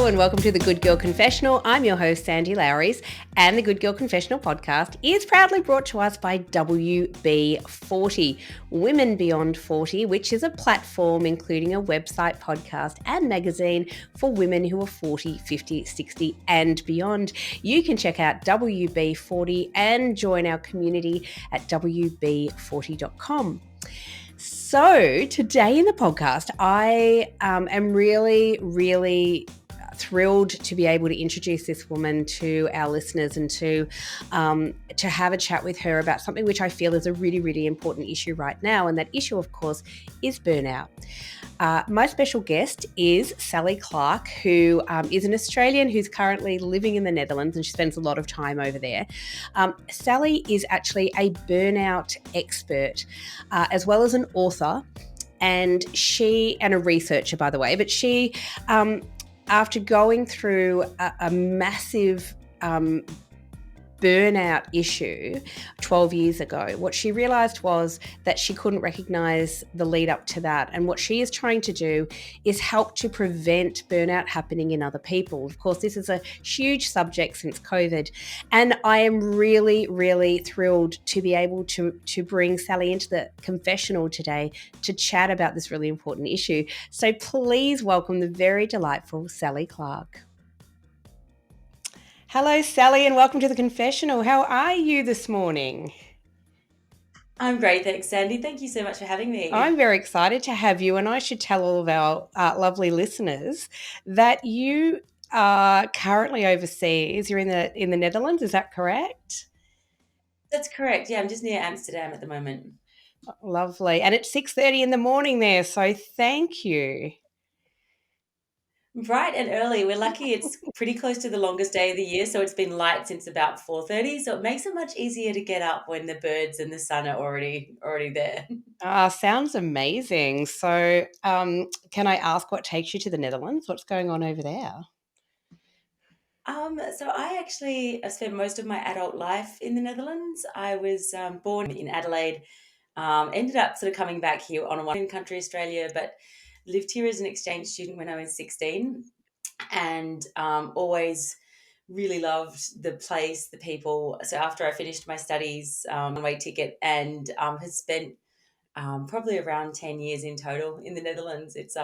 and welcome to the Good Girl Confessional. I'm your host, Sandy Lowres, and the Good Girl Confessional podcast is proudly brought to us by WB40, Women Beyond 40, which is a platform including a website, podcast, and magazine for women who are 40, 50, 60, and beyond. You can check out WB40 and join our community at WB40.com. So today in the podcast, I am really thrilled to be able to introduce this woman to our listeners and to have a chat with her about something which I feel is a really important issue right now. And that issue, of course, is burnout. My special guest is Sally Clarke, who is an Australian who's currently living in the Netherlands, and she spends a lot of time over there. Sally is actually a burnout expert, as well as an author, and a researcher, by the way. But she, after going through a massive burnout issue 12 years ago, what she realized was that she couldn't recognize the lead up to that. And what she is trying to do is help to prevent burnout happening in other people. Of course, this is a huge subject since COVID. And I am really thrilled to be able to bring Sally into the confessional today to chat about this really important issue. So please welcome the very delightful Sally Clarke. Hello, Sally, and welcome to the confessional. How are you this morning? I'm great, thanks, Sandy. Thank you so much for having me. I'm very excited to have you, and I should tell all of our lovely listeners that you are currently overseas. You're in the Netherlands, is that correct? That's correct. Yeah, I'm just near Amsterdam at the moment. Lovely. And it's 6:30 in the morning there, so thank you. Bright and early. We're lucky it's pretty close to the longest day of the year, so it's been light since about 4:30, so it makes it much easier to get up when the birds and the sun are already there. Sounds amazing. So can I ask what takes you to the Netherlands? What's going on over there? So I spent most of my adult life in the Netherlands. I was born in Adelaide, ended up sort of coming back here on a one in country Australia, but lived here as an exchange student when I was 16, and always really loved the place, the people. So after I finished my studies, one-way ticket, and has spent probably around 10 years in total in the Netherlands. It's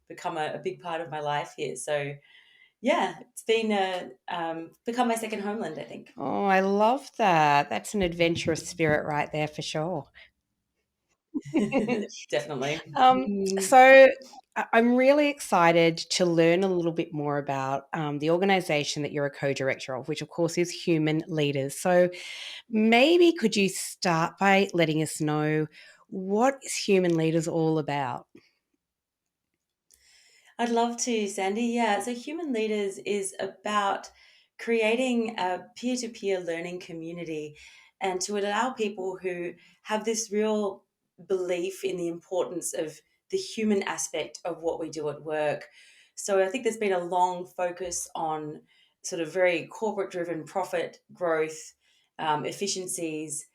become a big part of my life here. So yeah, it's been become my second homeland, I think. Oh, I love that. That's an adventurous spirit right there for sure. Definitely. So I'm really excited to learn a little bit more about the organization that you're a co-director of, which of course is Human Leaders. So maybe could you start by letting us know what is Human Leaders all about? I'd love to, Sandy. Yeah. So Human Leaders is about creating a peer to peer learning community and to allow people who have this real belief in the importance of the human aspect of what we do at work. So I think there's been a long focus on sort of very corporate driven profit growth, efficiencies,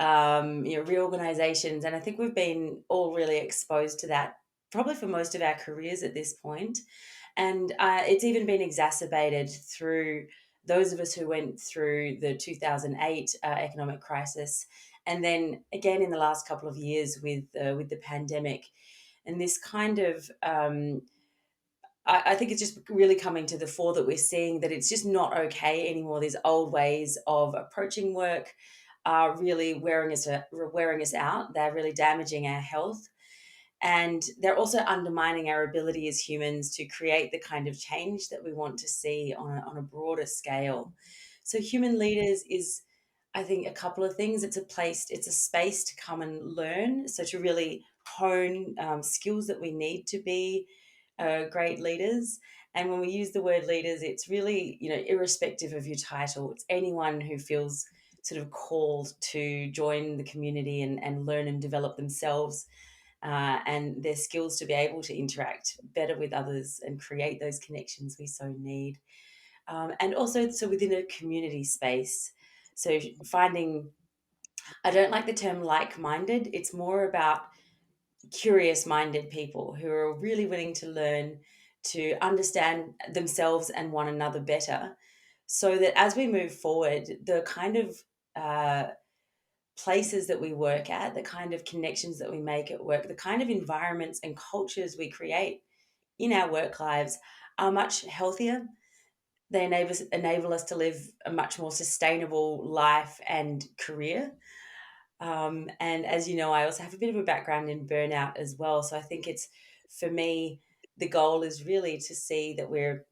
reorganizations. And I think we've been all really exposed to that probably for most of our careers at this point. And it's even been exacerbated through those of us who went through the 2008 economic crisis. And then again in the last couple of years with the pandemic. And this kind of, I think it's just really coming to the fore that we're seeing that it's just not okay anymore. These old ways of approaching work are really wearing us out. They're really damaging our health, and they're also undermining our ability as humans to create the kind of change that we want to see on a broader scale. So, Human Leaders is, I think, a couple of things. It's a space to come and learn. So, to really hone skills that we need to be great leaders. And when we use the word leaders, it's really, irrespective of your title, it's anyone who feels sort of called to join the community and learn and develop themselves and their skills to be able to interact better with others and create those connections we so need. And also, so within a community space, so finding, I don't like the term like minded, it's more about curious minded people who are really willing to learn, to understand themselves and one another better, so that as we move forward, the kind of uh, places that we work at, the kind of connections that we make at work, the kind of environments and cultures we create in our work lives are much healthier. They enable us to live a much more sustainable life and career. And as you know, I also have a bit of a background in burnout as well. So I think it's, for me, the goal is really to see that we're,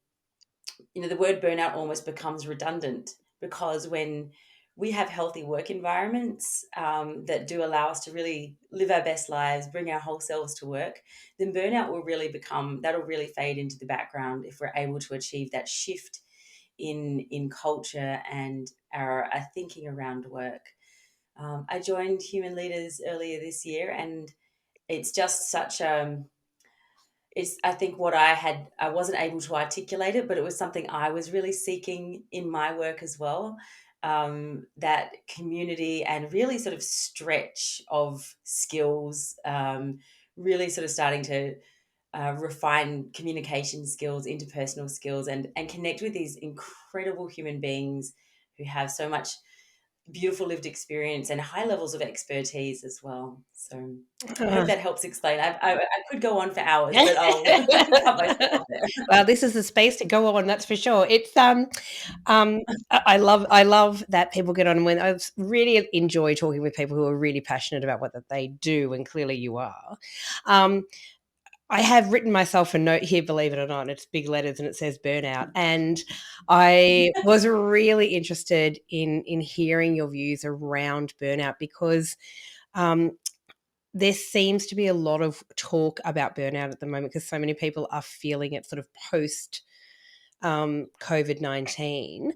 the word burnout almost becomes redundant, because when we have healthy work environments that do allow us to really live our best lives, bring our whole selves to work, then burnout will really become, that'll really fade into the background if we're able to achieve that shift in culture and our thinking around work. I joined Human Leaders earlier this year, and it's just such it's, I think what I wasn't able to articulate it, but it was something I was really seeking in my work as well. That community and really sort of stretch of skills, really sort of starting to refine communication skills, interpersonal skills, and connect with these incredible human beings who have so much beautiful lived experience and high levels of expertise as well. So I hope Uh, that helps explain. I could go on for hours, but I'll cut myself there. well, this is the space to go on, that's for sure. I love that people get on. When I really enjoy talking with people who are really passionate about what that they do, and clearly you are. Um, I have written myself a note here, believe it or not, and it's big letters and it says burnout. And I was really interested in hearing your views around burnout, because um, there seems to be a lot of talk about burnout at the moment, because so many people are feeling it sort of post COVID-19.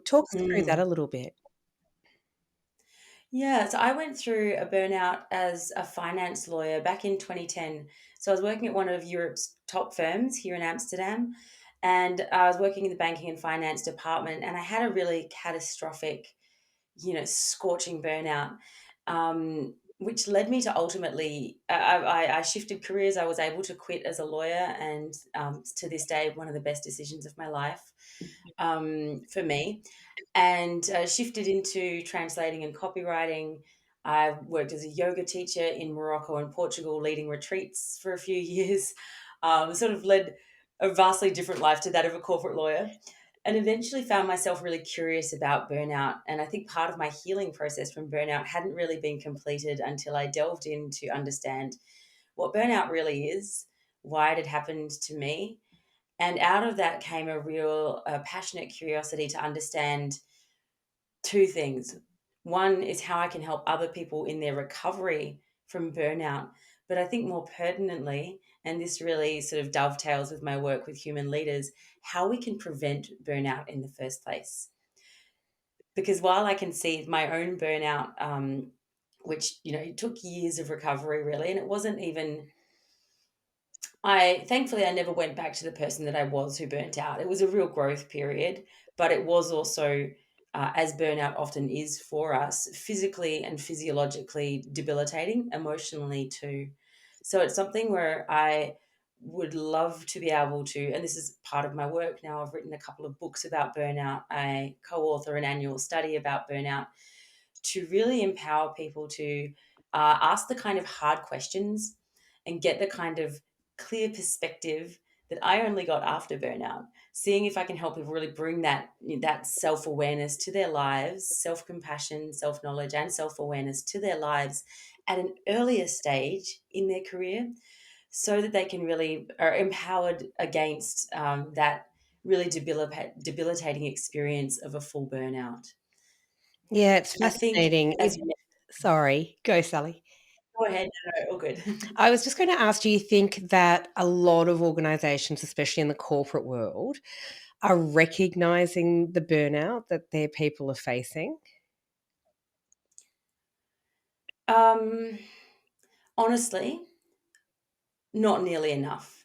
Talk us through that Mm. a little bit. Yeah, so I went through a burnout as a finance lawyer back in 2010. So I was working at one of Europe's top firms here in Amsterdam, and I was working in the banking and finance department, and I had a really catastrophic, scorching burnout, which led me to ultimately, I shifted careers. I was able to quit as a lawyer, and to this day, one of the best decisions of my life, for me, and shifted into translating and copywriting. I worked as a yoga teacher in Morocco and Portugal, leading retreats for a few years, sort of led a vastly different life to that of a corporate lawyer, and eventually found myself really curious about burnout. And I think part of my healing process from burnout hadn't really been completed until I delved in to understand what burnout really is, why it had happened to me. And out of that came a real passionate curiosity to understand two things. One is how I can help other people in their recovery from burnout. But I think more pertinently, and this really sort of dovetails with my work with human leaders, how we can prevent burnout in the first place. Because while I can see my own burnout, which, it took years of recovery really, and it wasn't even, thankfully I never went back to the person that I was who burnt out. It was a real growth period, but it was also, as burnout often is for us, physically and physiologically debilitating, emotionally too. So it's something where I would love to be able to, and this is part of my work now. I've written a couple of books about burnout. I co-author an annual study about burnout, to really empower people to ask the kind of hard questions and get the kind of clear perspective that I only got after burnout. Seeing if I can help people really bring that self awareness to their lives, self compassion, self knowledge, and self awareness to their lives at an earlier stage in their career, so that they can really are empowered against that really debilitating experience of a full burnout. Yeah, it's I think, fascinating. as you Sorry, go, Sally. go ahead. No, no, all good. I was just going to ask, do you think that a lot of organizations, especially in the corporate world, are recognizing the burnout that their people are facing? Um, Honestly, not nearly enough.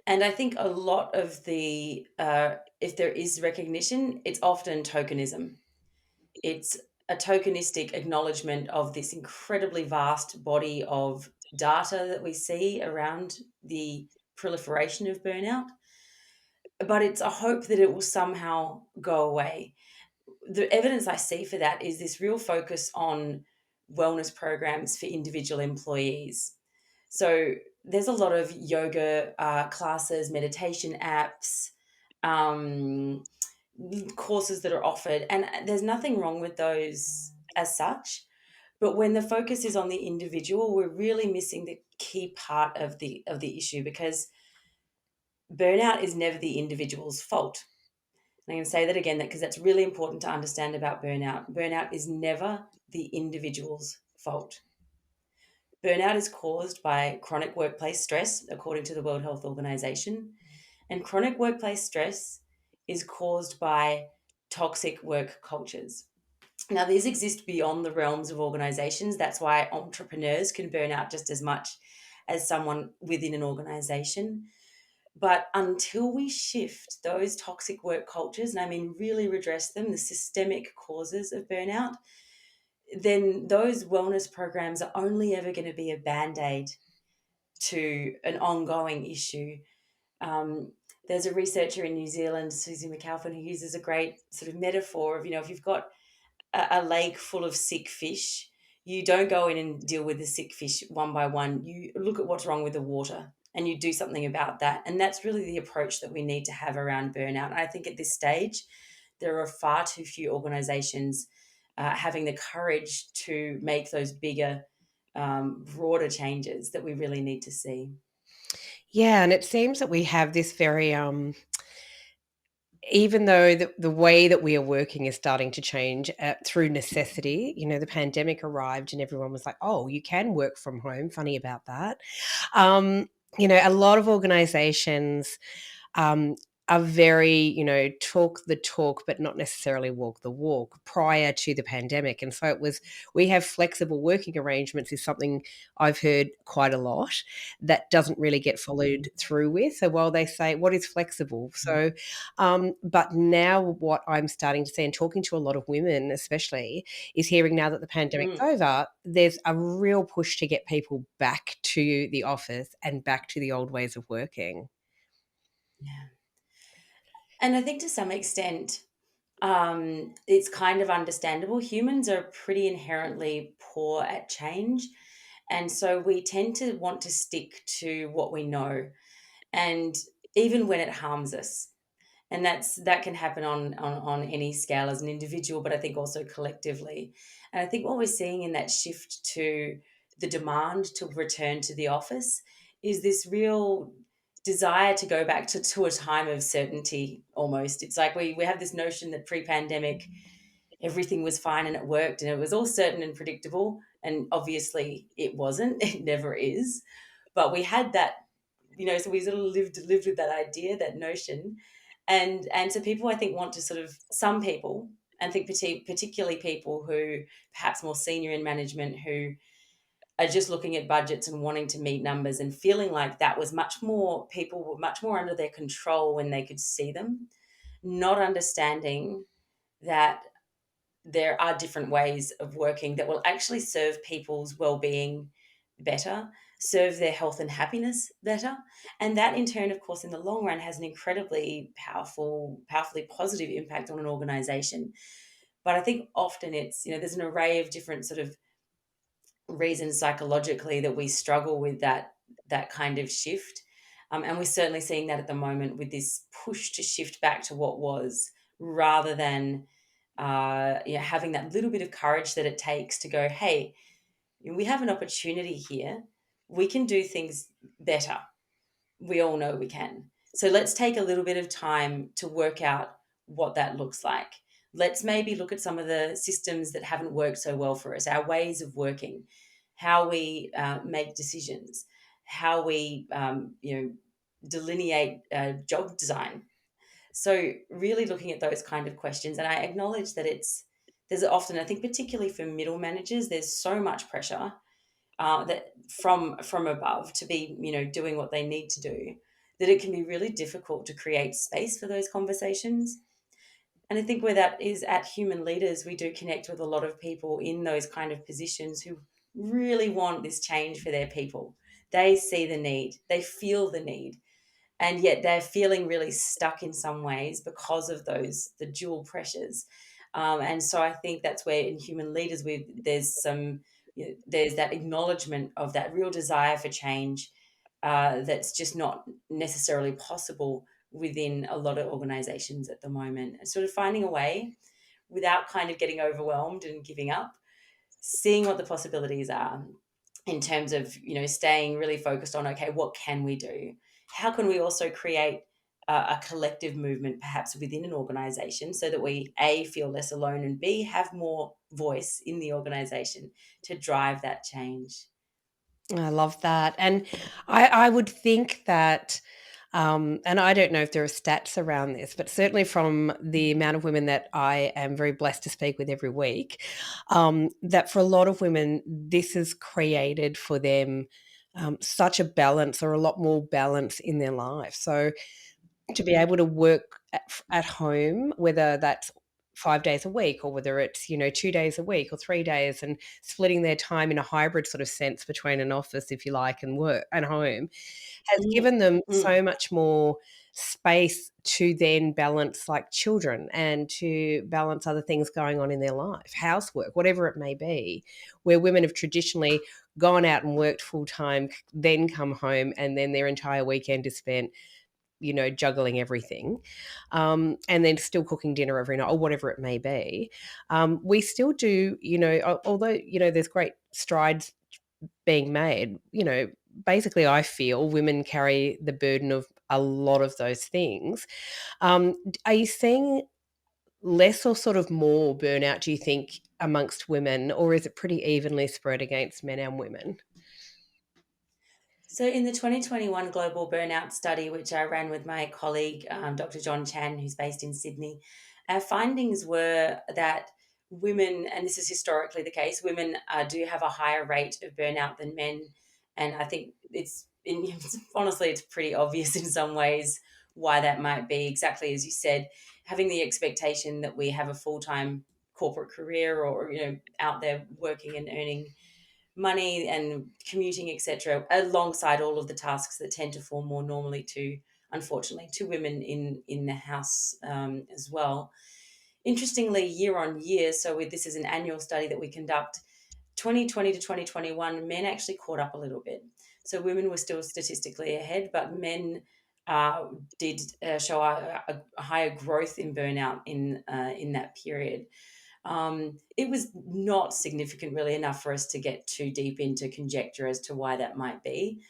And I think a lot of if there is recognition, it's often tokenism. It's a tokenistic acknowledgement of this incredibly vast body of data that we see around the proliferation of burnout, but it's a hope that it will somehow go away. The evidence I see for that is this real focus on wellness programs for individual employees. So there's a lot of yoga classes, meditation apps, um, courses that are offered, and there's nothing wrong with those as such. But when the focus is on the individual, we're really missing the key part of the issue, because burnout is never the individual's fault. And I'm going to say that again, because that's really important to understand about burnout. Burnout is never the individual's fault. Burnout is caused by chronic workplace stress, according to the World Health Organization. And chronic workplace stress is caused by toxic work cultures. Now, these exist beyond the realms of organizations. That's why entrepreneurs can burn out just as much as someone within an organization. But until we shift those toxic work cultures, and I mean really redress them, the systemic causes of burnout, then those wellness programs are only ever going to be a band aid to an ongoing issue. Um, there's a researcher in New Zealand, Susie McAlpin, who uses a great sort of metaphor of, if you've got a lake full of sick fish, you don't go in and deal with the sick fish one by one. You look at what's wrong with the water and you do something about that. And that's really the approach that we need to have around burnout. And I think at this stage, there are far too few organizations having the courage to make those bigger, broader changes that we really need to see. Yeah, and it seems that we have this very even though the way that we are working is starting to change through necessity. The pandemic arrived and everyone was like, oh, you can work from home. Funny about that. Um, a lot of organizations um, are very, talk the talk, but not necessarily walk the walk prior to the pandemic. And so we have flexible working arrangements is something I've heard quite a lot that doesn't really get followed through with. So while they say, what is flexible? So, but now what I'm starting to see and talking to a lot of women, especially, is hearing now that the pandemic's Mm, over, there's a real push to get people back to the office and back to the old ways of working. yeah. And I think to some extent, it's kind of understandable. Humans are pretty inherently poor at change. And so we tend to want to stick to what we know. And even when it harms us. And that can happen on any scale as an individual, but I think also collectively. And I think what we're seeing in that shift to the demand to return to the office is this real desire to go back to a time of certainty almost. It's like we have this notion that pre-pandemic everything was fine and it worked and it was all certain and predictable. And obviously it wasn't, it never is. But we had that, so we sort of lived with that idea, that notion. And so people, I think, want to sort of, some people, and think particularly people who perhaps more senior in management, who are just looking at budgets and wanting to meet numbers and feeling like that was people were much more under their control when they could see them, not understanding that there are different ways of working that will actually serve people's well-being better, serve their health and happiness better. And that in turn, of course, in the long run has an incredibly powerfully positive impact on an organization. But I think often it's, there's an array of different sort of reasons psychologically that we struggle with that kind of shift. And we're certainly seeing that at the moment with this push to shift back to what was, rather than having that little bit of courage that it takes to go, hey, we have an opportunity here. We can do things better. We all know we can. So let's take a little bit of time to work out what that looks like. Let's maybe look at some of the systems that haven't worked so well for us, our ways of working, how we make decisions, how we, delineate job design. So really looking at those kind of questions, and I acknowledge that there's often, I think, particularly for middle managers, there's so much pressure that from above to be, doing what they need to do, that it can be really difficult to create space for those conversations. And I think where that is at human leaders, we do connect with a lot of people in those kind of positions who really want this change for their people. They see the need, they feel the need. and yet they're feeling really stuck in some ways because of the dual pressures. And so I think that's where in human leaders there's that acknowledgement of that real desire for change, that's just not necessarily possible within a lot of organizations at the moment. And sort of finding a way without kind of getting overwhelmed and giving up, seeing what the possibilities are in terms of, staying really focused on, okay, what can we do? How can we also create a collective movement perhaps within an organization so that we A, feel less alone, and B, have more voice in the organization to drive that change. I love that. And I would think that, and I don't know if there are stats around this, but certainly from the amount of women that I am very blessed to speak with every week, that for a lot of women, this has created for them such a balance, or a lot more balance in their life. So to be able to work at home, whether that's 5 days a week, or whether it's, 2 days a week or 3 days, and splitting their time in a hybrid sort of sense between an office, if you like, and work and home, has Mm, given them mm. so much more space to then balance, like, children, and to balance other things going on in their life, housework, whatever it may be, where women have traditionally gone out and worked full time, then come home, and then their entire weekend is spent, juggling everything, and then still cooking dinner every night, or whatever it may be. We still do, although, there's great strides being made, basically, I feel women carry the burden of a lot of those things. Are you seeing less or sort of more burnout, do you think, amongst women, or is it pretty evenly spread against men and women? So, in the 2021 Global Burnout Study, which I ran with my colleague, Dr. John Chan, who's based in Sydney, our findings were that women, and this is historically the case, women do have a higher rate of burnout than men. And I think honestly, it's pretty obvious in some ways why that might be. Exactly as you said, having the expectation that we have a full time corporate career, or, out there working and earning money and commuting, etc., alongside all of the tasks that tend to fall more normally to, unfortunately, to women in the house, as well. Interestingly, year on year, so this is an annual study that we conduct. 2020 to 2021, men actually caught up a little bit. So women were still statistically ahead, but men did show a higher growth in burnout in that period. It was not significant, really, enough for us to get too deep into conjecture as to why that might be.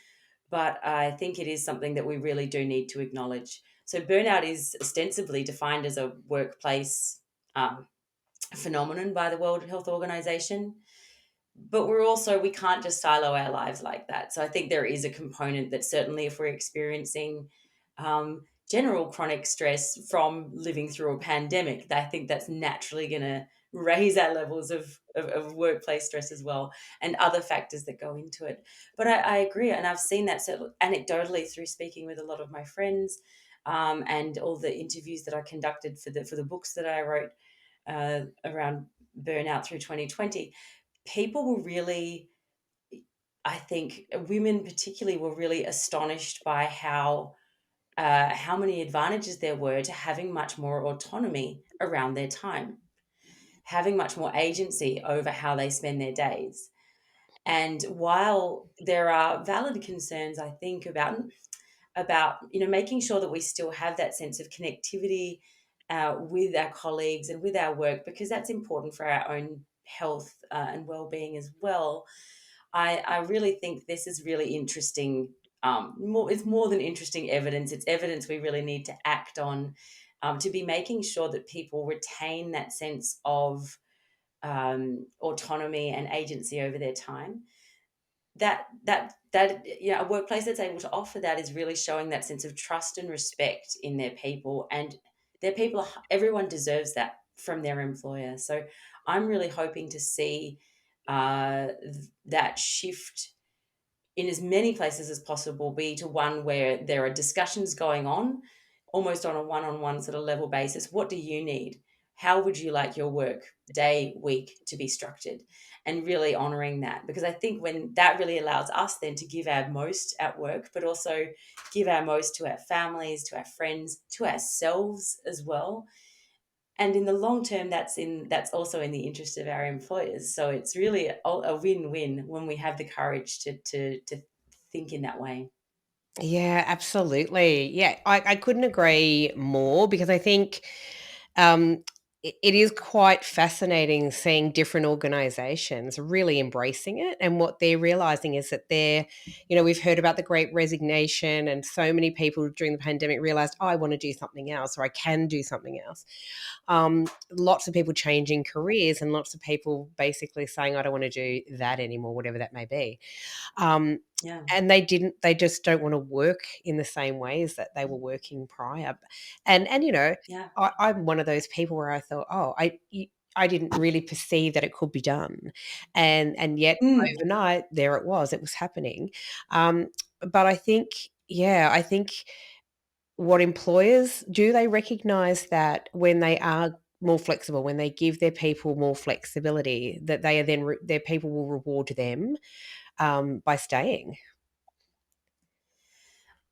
But I think it is something that we really do need to acknowledge. So, burnout is ostensibly defined as a workplace phenomenon by the World Health Organization, but we can't just silo our lives like that. So I think there is a component that, certainly if we're experiencing general chronic stress from living through a pandemic, I think that's naturally going to raise our levels of workplace stress as well, and other factors that go into it. But I agree, and I've seen that sort of anecdotally through speaking with a lot of my friends, and all the interviews that I conducted for the books that I wrote around burnout through 2020. People were really, I think women particularly, were really astonished by how many advantages there were to having much more autonomy around their time, having much more agency over how they spend their days. And while there are valid concerns, I think, about making sure that we still have that sense of connectivity with our colleagues and with our work, because that's important for our own health and well-being as well. I really think this is really interesting. It's more than interesting evidence. It's evidence we really need to act on, to be making sure that people retain that sense of autonomy and agency over their time. A workplace that's able to offer that is really showing that sense of trust and respect in their people, and everyone deserves that from their employer. So I'm really hoping to see that shift in as many places as possible be to one where there are discussions going on almost on a one-on-one sort of level basis. What do you need? how would you like your work day, week to be structured, and really honoring that. Because I think when that really allows us then to give our most at work, but also give our most to our families, to our friends, to ourselves as well. And in the long term, that's also in the interest of our employers. So it's really a win-win when we have the courage to think in that way. Yeah, absolutely. Yeah, I couldn't agree more because I think um, it is quite fascinating seeing different organizations really embracing it. And what they're realizing is that we've heard about the great resignation, and so many people during the pandemic realized, oh, I want to do something else, or I can do something else. Lots of people changing careers, and lots of people basically saying, I don't want to do that anymore, whatever that may be. Um, Yeah. and they just don't wanna work in the same ways that they were working prior. And Yeah. I'm one of those people where I thought, "Oh, I didn't really perceive that it could be done." And yet Mm. overnight, there it was, it was happening. Um, but I think what employers do, they recognize that when they are more flexible, when they give their people more flexibility, that they are then their people will reward them, by staying.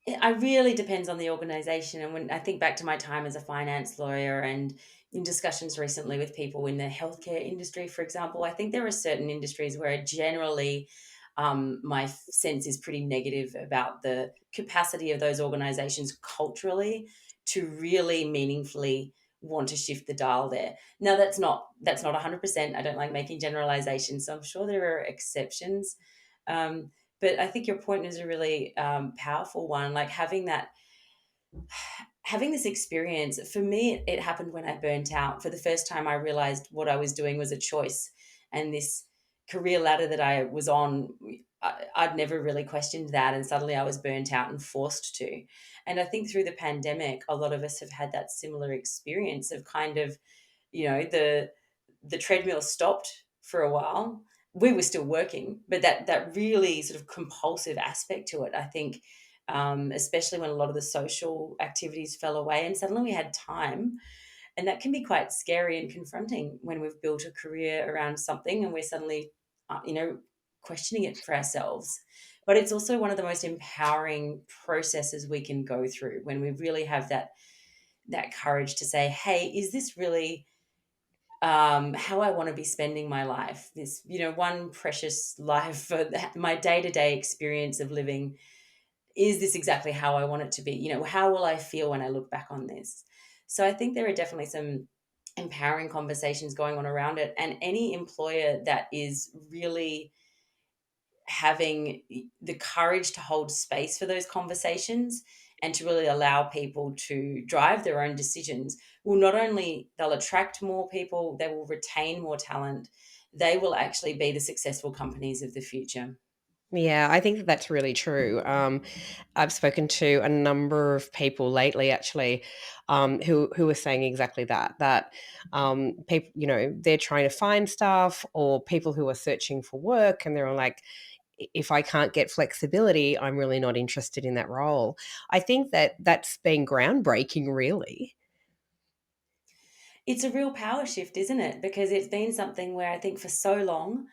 It really depends on the organization. And when I think back to my time as a finance lawyer and in discussions recently with people in the healthcare industry, for example, I think there are certain industries where generally my sense is pretty negative about the capacity of those organizations culturally to really meaningfully want to shift the dial there. Now that's not 100%. I don't like making generalizations, so I'm sure there are exceptions. Um, but I think your point is a really powerful one. Like having this experience for me, it happened when I burnt out. For the first time, I realized what I was doing was a choice, and this career ladder that I was on, I'd never really questioned that, and suddenly I was burnt out and forced to. And I think through the pandemic, a lot of us have had that similar experience of kind of, the treadmill stopped for a while. We were still working, but that really sort of compulsive aspect to it, I think, especially when a lot of the social activities fell away, and suddenly we had time, and that can be quite scary and confronting when we've built a career around something and we're suddenly, questioning it for ourselves. But it's also one of the most empowering processes we can go through when we really have that courage to say, "Hey, is this really how I want to be spending my life. This, one precious life for my day to day experience of living. Is this exactly how I want it to be? How will I feel when I look back on this?" So I think there are definitely some empowering conversations going on around it. And any employer that is really having the courage to hold space for those conversations and to really allow people to drive their own decisions will not only they'll attract more people, they will retain more talent, they will actually be the successful companies of the future. Yeah, I think that that's really true. I've spoken to a number of people lately, actually, who are saying exactly that. That people, they're trying to find staff, or people who are searching for work, and they're like, if I can't get flexibility, I'm really not interested in that role. I think that that's been groundbreaking, really. It's a real power shift, isn't it? Because it's been something where I think for so long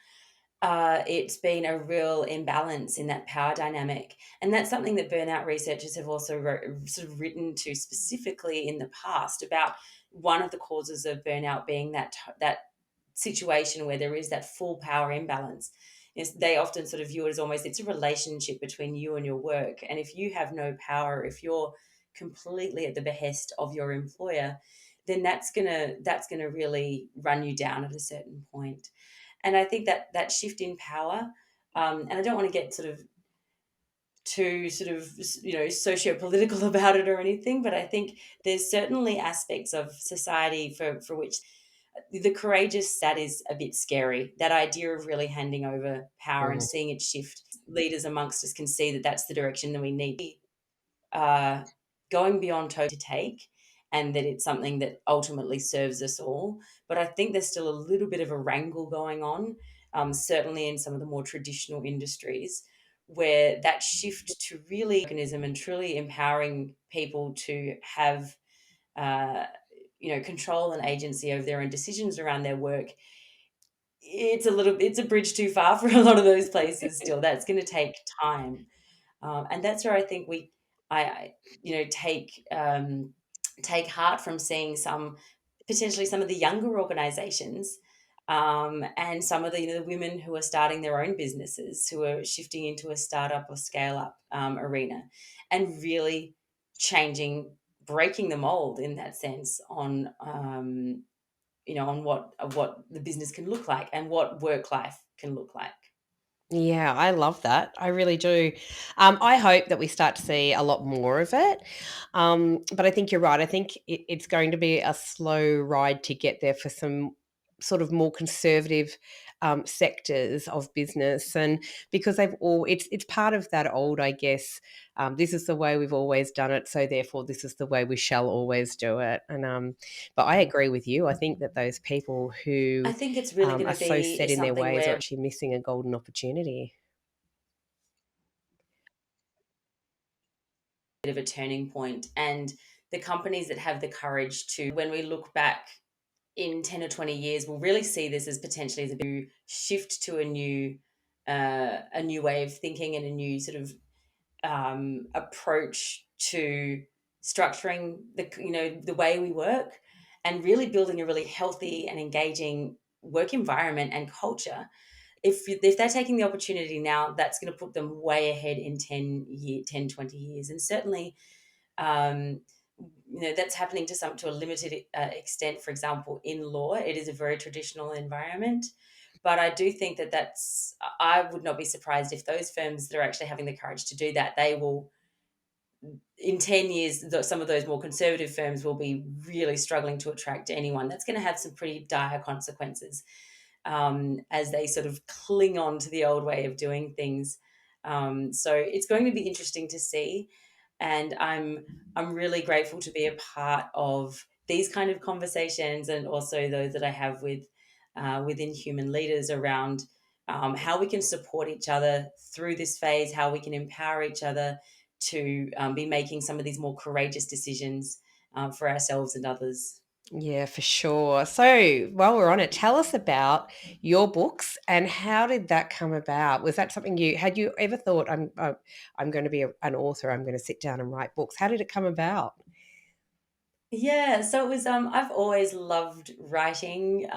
it's been a real imbalance in that power dynamic. And that's something that burnout researchers have also sort of written to specifically in the past about one of the causes of burnout being that situation where there is that full power imbalance. Is they often sort of view it as almost it's a relationship between you and your work. And if you have no power, if you're completely at the behest of your employer, then that's gonna really run you down at a certain point. And I think that shift in power, and I don't want to get sort of too sort of socio-political about it or anything, but I think there's certainly aspects of society for which the courageous, that is a bit scary. That idea of really handing over power and Mm. seeing it shift. Leaders amongst us can see that that's the direction that we need uh, going beyond toe to take, and that it's something that ultimately serves us all. But I think there's still a little bit of a wrangle going on, certainly in some of the more traditional industries, where that shift to really organism and truly empowering people to have uh, control and agency over their own decisions around their work, it's a bridge too far for a lot of those places still. That's going to take time. And that's where I think I take heart from seeing potentially some of the younger organizations, and some of the women who are starting their own businesses, who are shifting into a startup or scale up arena, and really breaking the mold in that sense on what the business can look like and what work life can look like. Yeah, I love that. I really do. I hope that we start to see a lot more of it. But I think you're right. I think it's going to be a slow ride to get there for some sort of more conservative sectors of business, and because it's part of that old, I guess. This is the way we've always done it, so therefore this is the way we shall always do it. And but I agree with you. I think that those people I who think it's really going are to so be set in their something ways are where actually missing a golden opportunity. bit of a turning point, and the companies that have the courage to, when we look back in 10 or 20 years, we'll really see this as potentially as a new shift to a new way of thinking and a new sort of approach to structuring the way we work, and really building a really healthy and engaging work environment and culture. If they're taking the opportunity now, that's going to put them way ahead in 20 years. And certainly, um, that's happening to a limited extent. For example, in law, it is a very traditional environment. But I do think I would not be surprised if those firms that are actually having the courage to do that, they will, in 10 years, some of those more conservative firms will be really struggling to attract anyone. That's going to have some pretty dire consequences, as they sort of cling on to the old way of doing things. So it's going to be interesting to see, and I'm really grateful to be a part of these kind of conversations, and also those that I have within human leaders around how we can support each other through this phase, how we can empower each other to be making some of these more courageous decisions for ourselves and others. Yeah, for sure. So, while we're on it, tell us about your books and how did that come about? Was that something had you ever thought I'm going to be an author? I'm going to sit down and write books. How did it come about? Yeah, so it was I've always loved writing,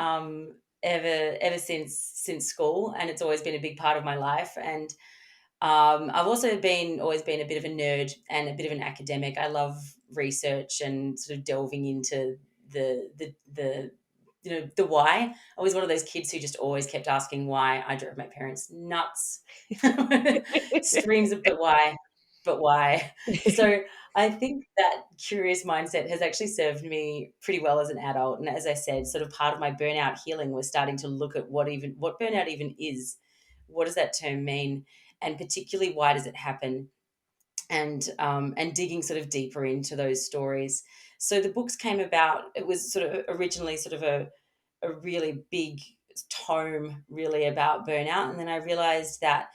ever since school, and it's always been a big part of my life. And I've also been always been a bit of a nerd and a bit of an academic. I love research and sort of delving into the the why. I was one of those kids who just always kept asking why. I drove my parents nuts. Streams of but why. So I think that curious mindset has actually served me pretty well as an adult. And as I said, sort of part of my burnout healing was starting to look at what burnout even is. What does that term mean? And particularly, why does it happen? And digging sort of deeper into those stories. So the books came about. It was sort of originally sort of a really big tome, really, about burnout, and then I realized that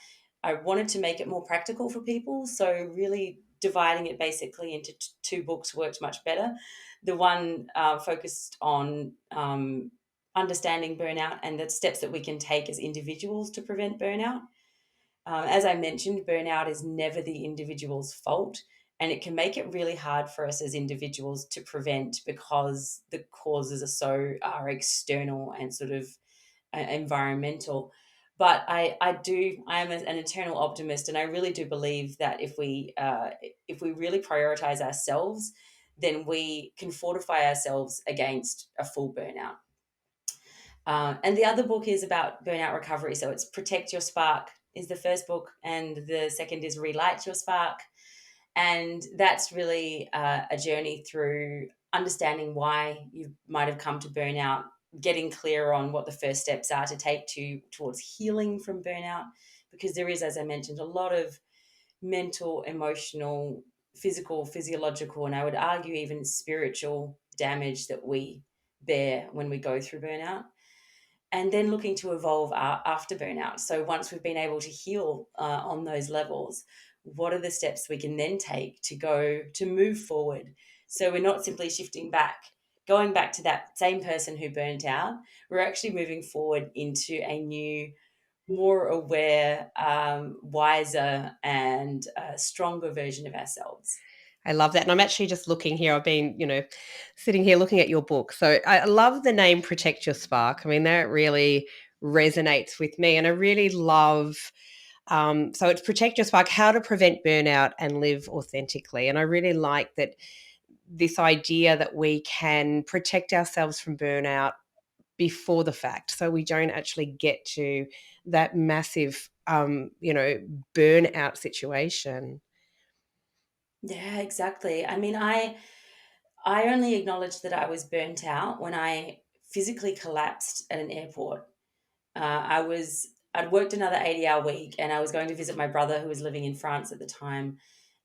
I wanted to make it more practical for people. So really dividing it basically into two books worked much better. The one focused on understanding burnout and the steps that we can take as individuals to prevent burnout. As I mentioned, burnout is never the individual's fault, and it can make it really hard for us as individuals to prevent, because the causes are external and sort of environmental. But I am an eternal optimist, and I really do believe that if we really prioritize ourselves, then we can fortify ourselves against a full burnout. And the other book is about burnout recovery. So it's Protect Your Spark is the first book, and the second is Relight Your Spark. And that's really a journey through understanding why you might have come to burnout, getting clear on what the first steps are to take towards healing from burnout, because there is, as I mentioned, a lot of mental, emotional, physical, physiological, and I would argue even spiritual damage that we bear when we go through burnout, and then looking to evolve after burnout. So once we've been able to heal on those levels, what are the steps we can then take to move forward? So we're not simply shifting back, going back to that same person who burnt out, we're actually moving forward into a new, more aware, wiser, and stronger version of ourselves. I love that. And I'm actually just looking here. I've been, sitting here looking at your book. So I love the name Protect Your Spark. I mean, that really resonates with me. And I really love, so it's Protect Your Spark, how to prevent burnout and live authentically. And I really like that, this idea that we can protect ourselves from burnout before the fact, so we don't actually get to that massive, burnout situation. Yeah, exactly. I mean, I only acknowledged that I was burnt out when I physically collapsed at an airport. I'd worked another 80-hour week, and I was going to visit my brother who was living in France at the time.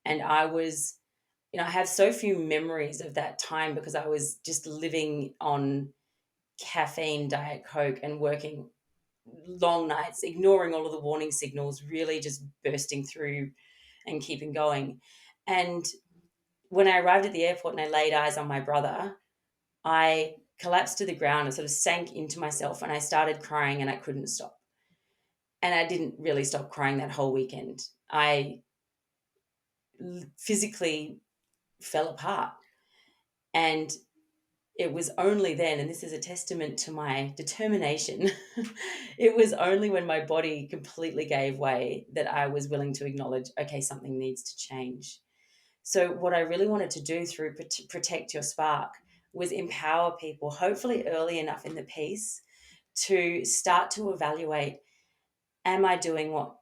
And I was, I have so few memories of that time because I was just living on caffeine, Diet Coke, and working long nights, ignoring all of the warning signals, really just bursting through and keeping going. And when I arrived at the airport and I laid eyes on my brother, I collapsed to the ground and sort of sank into myself, and I started crying and I couldn't stop. And I didn't really stop crying that whole weekend. I physically fell apart. And it was only then, and this is a testament to my determination, it was only when my body completely gave way that I was willing to acknowledge, okay, something needs to change. So, what I really wanted to do through Protect Your Spark was empower people, hopefully early enough in the piece, to start to evaluate, am I doing what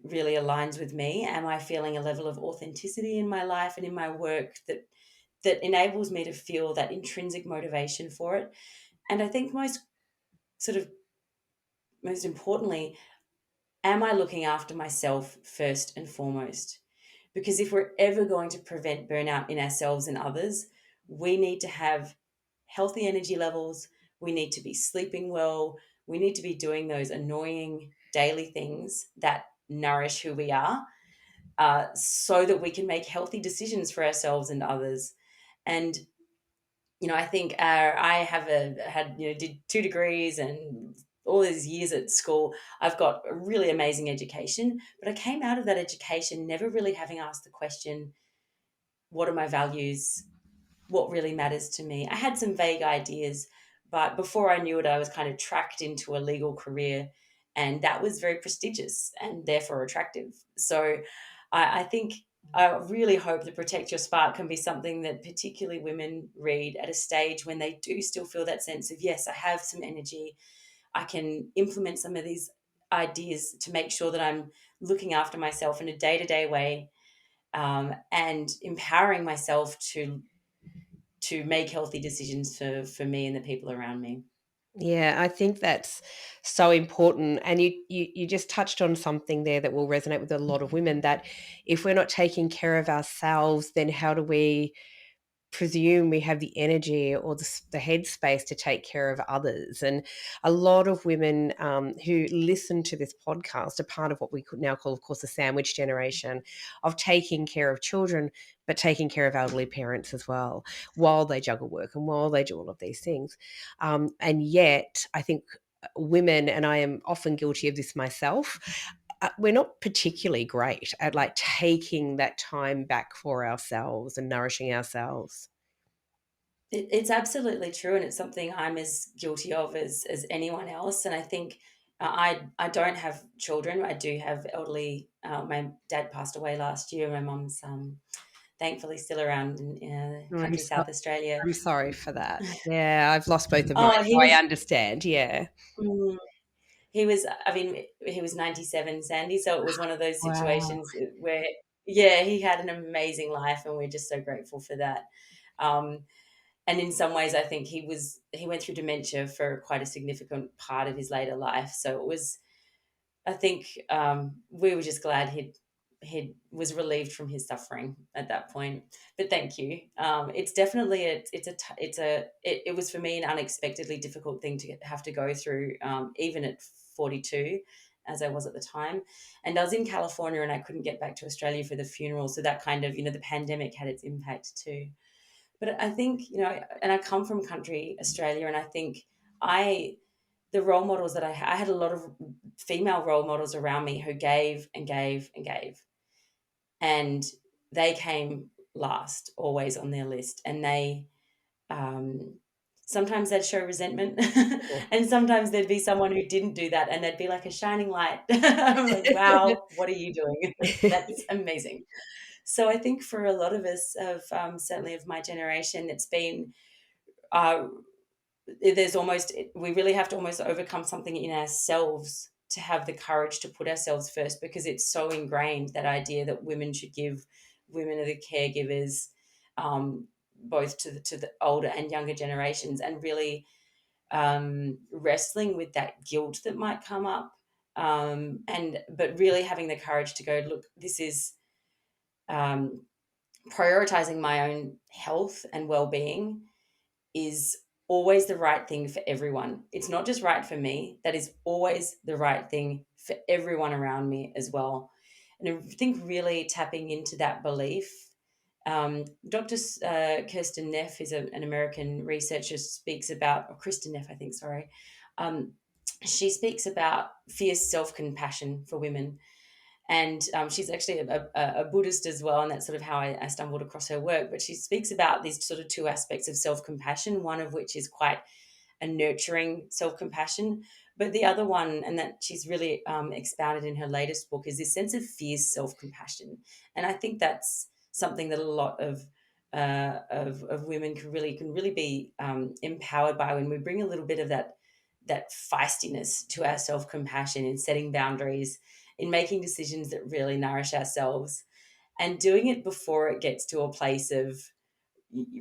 really aligns with me? Am I feeling a level of authenticity in my life and in my work that enables me to feel that intrinsic motivation for it? And I think sort of most importantly, am I looking after myself first and foremost? Because if we're ever going to prevent burnout in ourselves and others, we need to have healthy energy levels. We need to be sleeping well. We need to be doing those annoying daily things that nourish who we are, so that we can make healthy decisions for ourselves and others. And I think I had did 2 degrees and all these years at school. I've got a really amazing education, but I came out of that education never really having asked the question, what are my values? What really matters to me? I had some vague ideas, but before I knew it, I was kind of tracked into a legal career, and that was very prestigious and therefore attractive. So I think I really hope that Protect Your Spark can be something that particularly women read at a stage when they do still feel that sense of, yes, I have some energy. I can implement some of these ideas to make sure that I'm looking after myself in a day to day way, and empowering myself to make healthy decisions for me and the people around me. Yeah, I think that's so important. And you just touched on something there that will resonate with a lot of women, that if we're not taking care of ourselves, then how do we presume we have the energy or the headspace to take care of others? And a lot of women, who listen to this podcast, are part of what we could now call, of course, the sandwich generation, of taking care of children, but taking care of elderly parents as well, while they juggle work and while they do all of these things. And yet, I think women, and I am often guilty of this myself, we're not particularly great at like taking that time back for ourselves and nourishing ourselves. It's absolutely true, and it's something I'm as guilty of as anyone else. And I think I don't have children. I do have elderly. My dad passed away last year. My mum's thankfully still around in Oh, country South Australia. I'm sorry for that. Yeah, I've lost both of mine, Oh, he so I was. understand. Yeah. mm, He was, I mean, he was 97, Sandy. So it was one of those Wow. situations where, yeah, he had an amazing life, and we're just so grateful for that. Um, and in some ways, I think he went through dementia for quite a significant part of his later life. So it was, I think, we were just glad he was relieved from his suffering at that point. But thank you. It's definitely it was for me an unexpectedly difficult thing to have to go through, even at 42, as I was at the time. And I was in California, and I couldn't get back to Australia for the funeral. So that kind of, the pandemic had its impact too. But I think, and I come from country Australia, and I think I the role models that I had a lot of female role models around me who gave and gave and gave, and they came last always on their list, and they um, sometimes they'd show resentment, and sometimes there'd be someone who didn't do that, and they'd be like a shining light. I'm like, wow, what are you doing? That's amazing. So I think for a lot of us, of certainly of my generation, it's been uh, there's almost we really have to almost overcome something in ourselves to have the courage to put ourselves first, because it's so ingrained, that idea that women are the caregivers, both to the older and younger generations, and really wrestling with that guilt that might come up, and but really having the courage to go, look, this is um, prioritizing my own health and well-being is always the right thing for everyone. It's not just right for me, that is always the right thing for everyone around me as well. And I think really tapping into that belief. Dr. Kirsten Neff is an American researcher, speaks about, or Kristen Neff, I think, sorry. She speaks about fierce self compassion for women, and she's actually a Buddhist as well, and that's sort of how I stumbled across her work. But she speaks about these sort of two aspects of self-compassion, one of which is quite a nurturing self-compassion, but the other one, and that she's really expounded in her latest book, is this sense of fierce self-compassion. And I think that's something that a lot of women can really be empowered by, when we bring a little bit of that feistiness to our self-compassion, in setting boundaries, in making decisions that really nourish ourselves, and doing it before it gets to a place of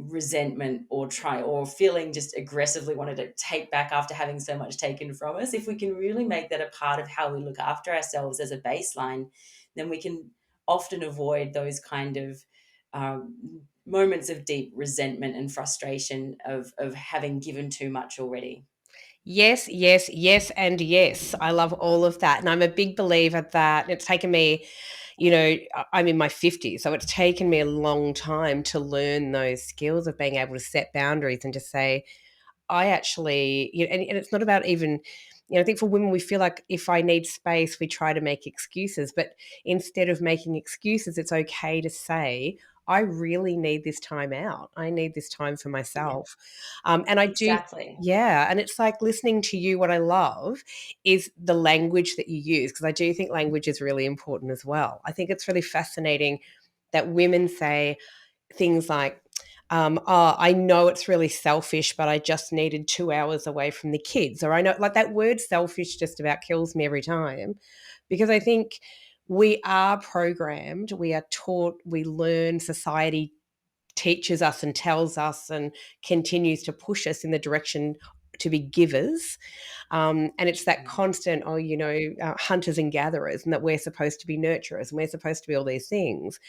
resentment, or feeling just aggressively wanted to take back after having so much taken from us. If we can really make that a part of how we look after ourselves as a baseline, then we can often avoid those kind of moments of deep resentment and frustration of having given too much already. Yes, yes, yes, and yes. I love all of that. And I'm a big believer that it's taken me, I'm in my 50s. So it's taken me a long time to learn those skills of being able to set boundaries and to say, I actually, and it's not about even, I think for women, we feel like if I need space, we try to make excuses. But instead of making excuses, it's okay to say, I really need this time out. I need this time for Yeah, myself. And I do, exactly. yeah. And it's like listening to you. What I love is the language that you use, because I do think language is really important as well. I think it's really fascinating that women say, things like, oh, I know it's really selfish, but I just needed 2 hours away from the kids. Or I know, like, that word selfish just about kills me every time, because I think we are programmed, we are taught, we learn, society teaches us and tells us and continues to push us in the direction to be givers. And it's that constant, hunters and gatherers, and that we're supposed to be nurturers and we're supposed to be all these things.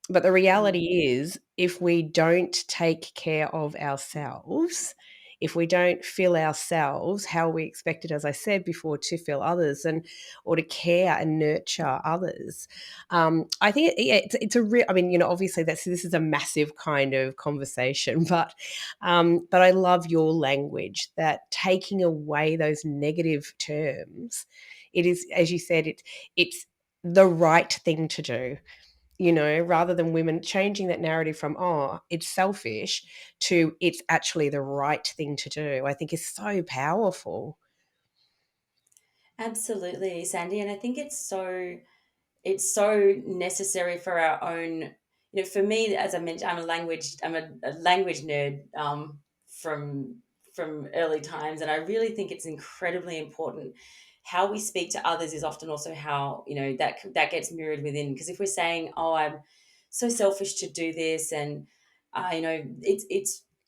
But the Mhm. reality is, if we don't take care of ourselves, if we don't feel ourselves, how are we expected, as I said before, to feel others, and or to care and nurture others? I think it's a real. I mean, obviously this is a massive kind of conversation, but I love your language, that taking away those negative terms, it is, as you said, it's the right thing to do, rather than women changing that narrative from, oh, it's selfish, to it's actually the right thing to do, I think is so powerful. Absolutely, Sandy. And I think it's so necessary for our own, for me, as I mentioned, I'm a language nerd, from early times, and I really think it's incredibly important. How we speak to others is often also how, that gets mirrored within, because if we're saying, oh, I'm so selfish to do this, and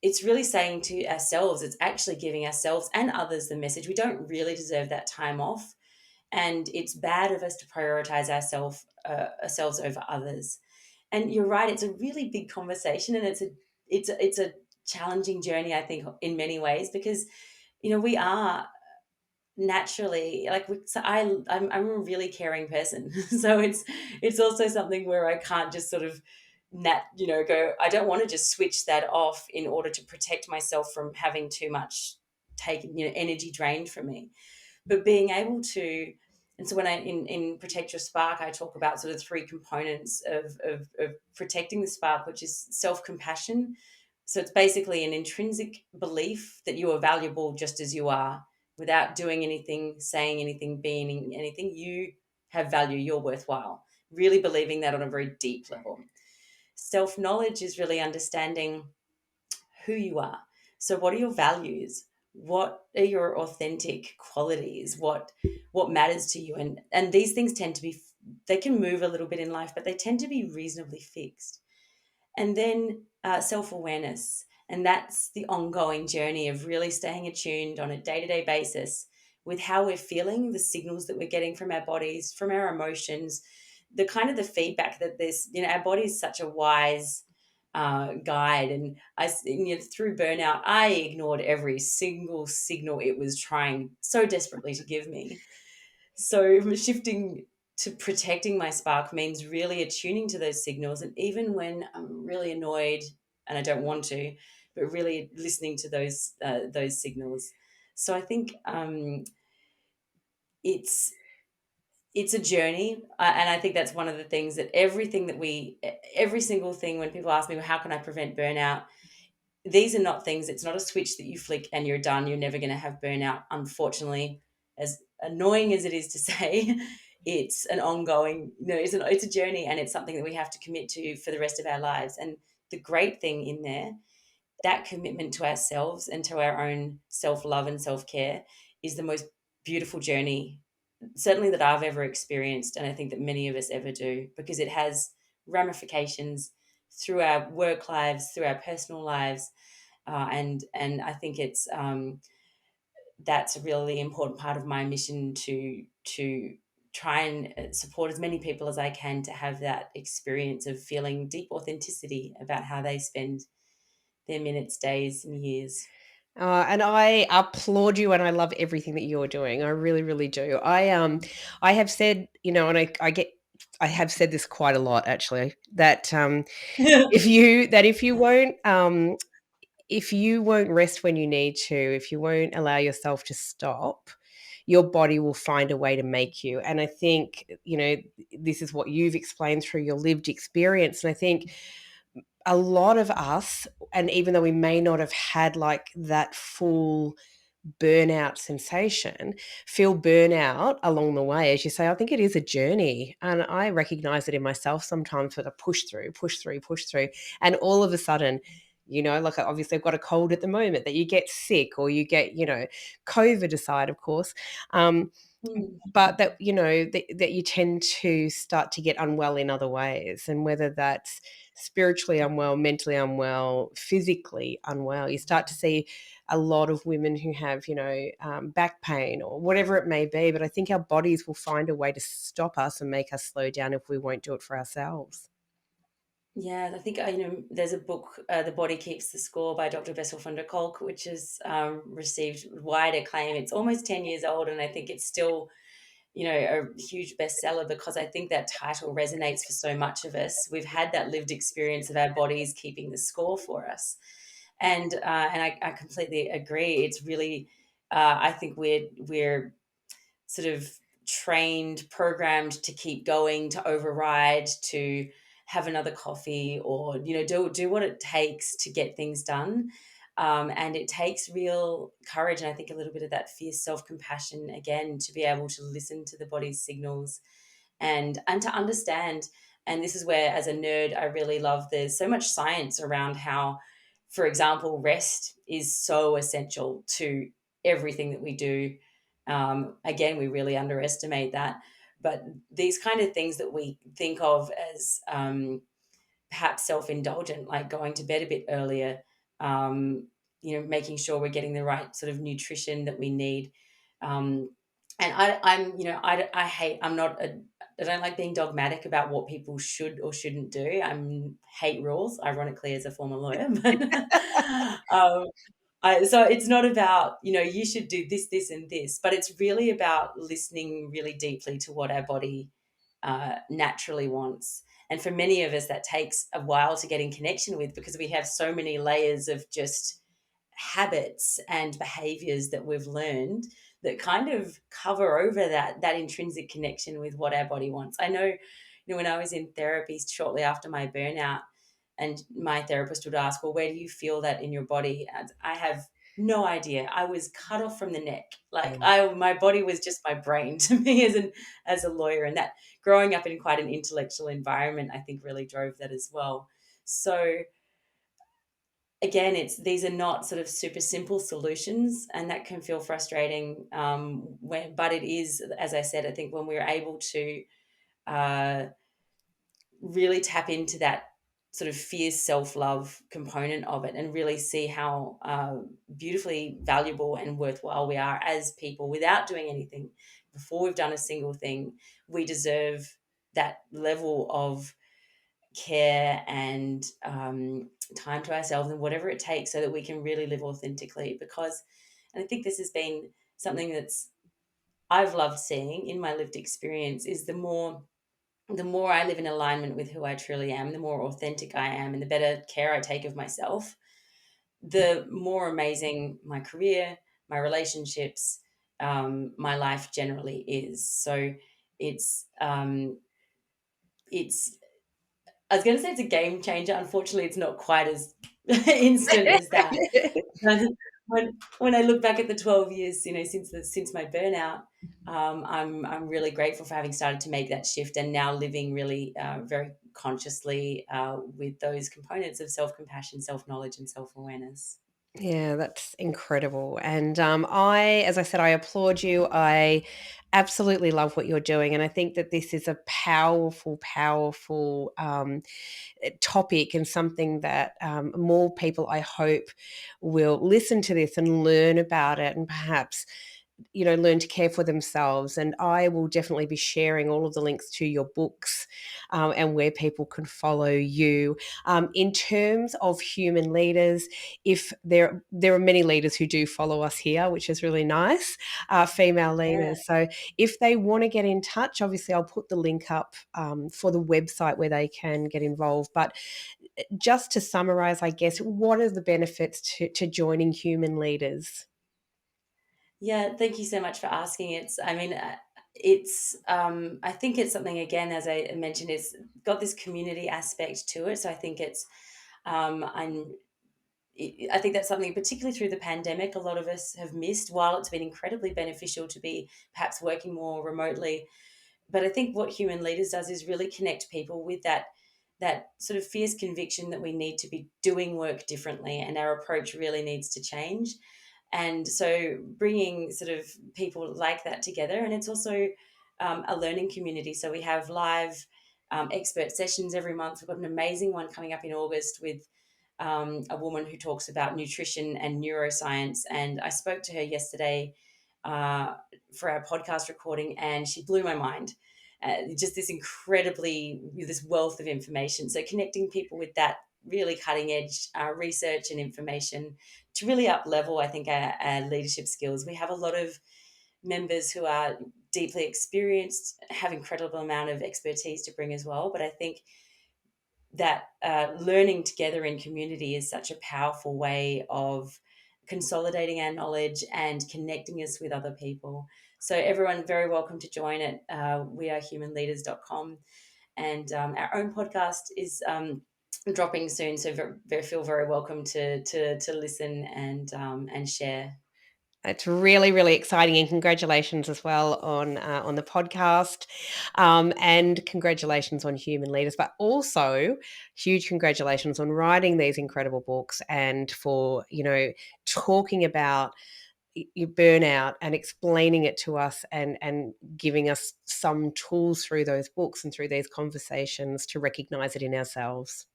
it's really saying to ourselves, it's actually giving ourselves and others the message we don't really deserve that time off, and it's bad of us to prioritize ourselves over others. And you're right, it's a really big conversation, and it's a challenging journey, I think, in many ways, because we are naturally, like, so I'm a really caring person. So it's also something where I can't just sort of go, I don't want to just switch that off in order to protect myself from having too much taken, energy drained from me. But being able to, and so when I in Protect Your Spark, I talk about sort of three components of protecting the spark, which is self-compassion. So it's basically an intrinsic belief that you are valuable just as you are, without doing anything, saying anything, being anything. You have value, you're worthwhile. Really believing that on a very deep level. Self knowledge is really understanding who you are. So what are your values? What are your authentic qualities? What matters to you? And these things tend to be, they can move a little bit in life, but they tend to be reasonably fixed. And then self-awareness, and that's the ongoing journey of really staying attuned on a day-to-day basis with how we're feeling, the signals that we're getting from our bodies, from our emotions, the kind of the feedback that this, our body is such a wise guide. And through burnout, I ignored every single signal it was trying so desperately to give me. So shifting to protecting my spark means really attuning to those signals. And even when I'm really annoyed and I don't want to, but really listening to those signals. So I think it's it's a journey, and I think that's one of the things that every single thing, when people ask me, well, how can I prevent burnout? These are not things, it's not a switch that you flick and you're done. You're never going to have burnout. Unfortunately, as annoying as it is to say, it's an ongoing, it's a journey, and it's something that we have to commit to for the rest of our lives. And the great thing in there, that commitment to ourselves and to our own self-love and self-care is the most beautiful journey, certainly that I've ever experienced. And I think that many of us ever do, because it has ramifications through our work lives, through our personal lives, and I think it's that's a really important part of my mission to try and support as many people as I can to have that experience of feeling deep authenticity about how they spend their minutes, days, and years. And I applaud you, and I love everything that you're doing. I really, really do. I have said, and I have said this quite a lot actually, that if you won't rest when you need to, if you won't allow yourself to stop, your body will find a way to make you. And I think, this is what you've explained through your lived experience. And I think a lot of us, and even though we may not have had like that full burnout sensation, feel burnout along the way. As you say, I think it is a journey. And I recognize it in myself sometimes, that I push through, push through, push through. And all of a sudden, like obviously I've got a cold at the moment, that you get sick, or you get, COVID aside, of course. Mm. But that, that you tend to start to get unwell in other ways. And whether that's spiritually unwell, mentally unwell, physically unwell, you start to see a lot of women who have, back pain or whatever it may be. But I think our bodies will find a way to stop us and make us slow down if we won't do it for ourselves. Yeah, I think there's a book, "The Body Keeps the Score" by Dr. Bessel van der Kolk, which has received wide acclaim. It's almost 10 years old, and I think it's still, a huge bestseller, because I think that title resonates for so much of us. We've had that lived experience of our bodies keeping the score for us, and I completely agree. It's really, I think we're sort of trained, programmed to keep going, to override, to have another coffee, or do what it takes to get things done. And it takes real courage, and I think a little bit of that fierce self-compassion again, to be able to listen to the body's signals, and to understand. And this is where, as a nerd, I really love, there's so much science around how, for example, rest is so essential to everything that we do. Again, we really underestimate that. But these kind of things that we think of as perhaps self-indulgent, like going to bed a bit earlier, making sure we're getting the right sort of nutrition that we need. And I hate, I don't like being dogmatic about what people should or shouldn't do. Hate rules, ironically, as a former lawyer. But um, so it's not about, you should do this, this, and this, but it's really about listening really deeply to what our body naturally wants, And for many of us, that takes a while to get in connection with, because we have so many layers of just habits and behaviors that we've learned that kind of cover over that intrinsic connection with what our body wants. I know, when I was in therapy shortly after my burnout, and my therapist would ask, well, where do you feel that in your body? And I have no idea. I was cut off from the neck. Like, my body was just my brain to me as a lawyer. And that, growing up in quite an intellectual environment, I think really drove that as well. So again, these are not sort of super simple solutions, and that can feel frustrating. But it is, as I said, I think when we're able to uh, really tap into that sort of fierce self-love component of it, and really see how beautifully valuable and worthwhile we are as people without doing anything, before we've done a single thing, we deserve that level of care and time to ourselves, and whatever it takes, so that we can really live authentically. Because, and I think this has been something that's I've loved seeing in my lived experience, is the more I live in alignment with who I truly am, the more authentic I am, and the better care I take of myself, the more amazing my career, my relationships, my life generally is. So it's I was going to say it's a game changer. Unfortunately, it's not quite as instant as that. But when I look back at the 12 years, since my burnout, I'm really grateful for having started to make that shift, and now living really very consciously with those components of self compassion, self knowledge, and self awareness. Yeah, that's incredible. And as I said, I applaud you. I absolutely love what you're doing. And I think that this is a powerful, powerful topic, and something that more people, I hope, will listen to this and learn about it, and perhaps learn to care for themselves. And I will definitely be sharing all of the links to your books, and where people can follow you. In terms of human leaders, if there are many leaders who do follow us here, which is really nice, female Yeah. leaders. So if they want to get in touch, obviously I'll put the link up for the website where they can get involved. But just to summarize, I guess, what are the benefits to joining human leaders? Yeah, thank you so much for asking. I think it's something, again, as I mentioned, it's got this community aspect to it. So I think I'm I think that's something, particularly through the pandemic, a lot of us have missed. While it's been incredibly beneficial to be perhaps working more remotely, but I think what Human Leaders does is really connect people with that sort of fierce conviction that we need to be doing work differently, and our approach really needs to change. And so bringing sort of people like that together, and it's also a learning community. So we have live expert sessions every month. We've got an amazing one coming up in August with a woman who talks about nutrition and neuroscience. And I spoke to her yesterday uh, for our podcast recording, and she blew my mind. Just this wealth of information. So connecting people with that really cutting edge research and information to really up level, I think, our leadership skills. We have a lot of members who are deeply experienced, have incredible amount of expertise to bring as well. But I think that learning together in community is such a powerful way of consolidating our knowledge and connecting us with other people. So everyone very welcome to join it. Wearehumanleaders.com. And our own podcast is dropping soon, so feel very welcome to listen and share. It's really, really exciting, and congratulations as well on the podcast, and congratulations on Human Leaders, but also huge congratulations on writing these incredible books, and for talking about your burnout and explaining it to us, and giving us some tools through those books and through these conversations to recognize it in ourselves.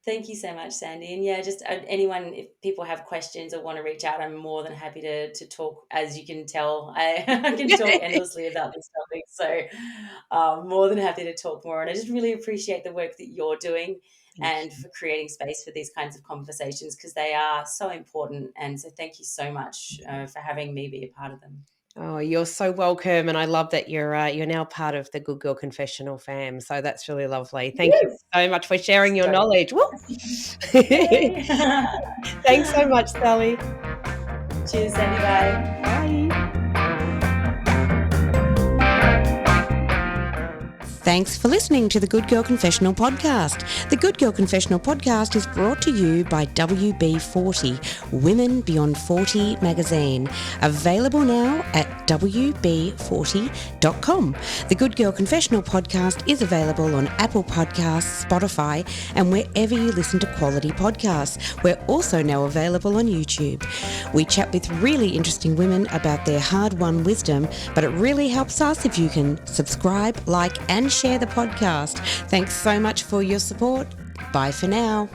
Thank you so much, Sandy. And yeah, just anyone, if people have questions or want to reach out, I'm more than happy to talk. As you can tell, I can talk endlessly about this topic. So more than happy to talk more. And I just really appreciate the work that you're doing, Thank and you. for creating space for these kinds of conversations, because they are so important. And so thank you so much for having me be a part of them. Oh, you're so welcome, and I love that you're now part of the Good Girl Confessional fam. So that's really lovely. Thank you Yes. so much for sharing your So knowledge. Woo! yay. Thanks so much, Sally. Cheers, Sandy. Bye. Bye. Thanks for listening to the Good Girl Confessional podcast. The Good Girl Confessional podcast is brought to you by WB40, Women Beyond 40 magazine, available now at WB40.com. The Good Girl Confessional podcast is available on Apple Podcasts, Spotify, and wherever you listen to quality podcasts. We're also now available on YouTube. We chat with really interesting women about their hard-won wisdom, but it really helps us if you can subscribe, like, and share the podcast. Thanks so much for your support. Bye for now.